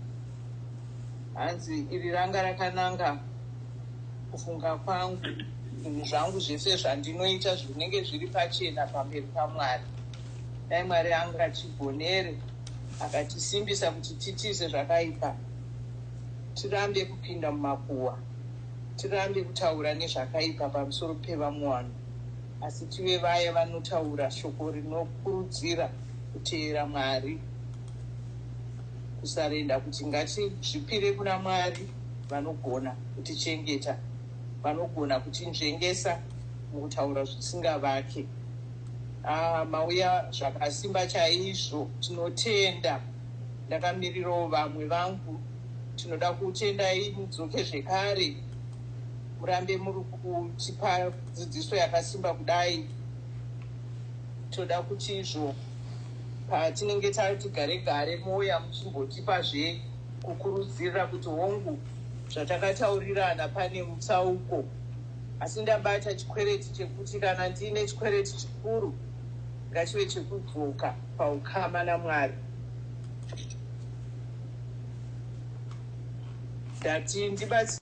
Hanzi iri ranga rakananga kufunga kwangu, zvinhu zvangu zvese zvandinoita zvinenge zviri pachena pamberi paMwari. Dai Mwari angachigonere akatisimbisa kuti titize zvakaipa, tirambe kupinda mumakuwa, tirambe kutaura nezvakaipa pamusoro pevamwe vanhu, asi tive vaya vanotaura shoko rinokurudzira kuteera Mwari, kusarenda kuti ngatizvipire kuna Mwari vanogona kutichengeta, vanogona kutinzvengesa mukutaura zvisingavake. Mauya zvakasimba chaizvo, tinotenda. Ndakamirirawo vamwe vangu, tinoda kutendai mudzoke zvekare, murambe muri kutipa dzidziso yakasimba kudai. Toda kuti izvo patinenge tati gare gare moya muchimbotipazve kukurudzira kuti hongu zvatakataurirana pane mutsauko, asi ndabata chikwereti chekuti kana ndine chikwereti chikuru ngachive chekudzoka paukama naMwari. Ndati ndibatsira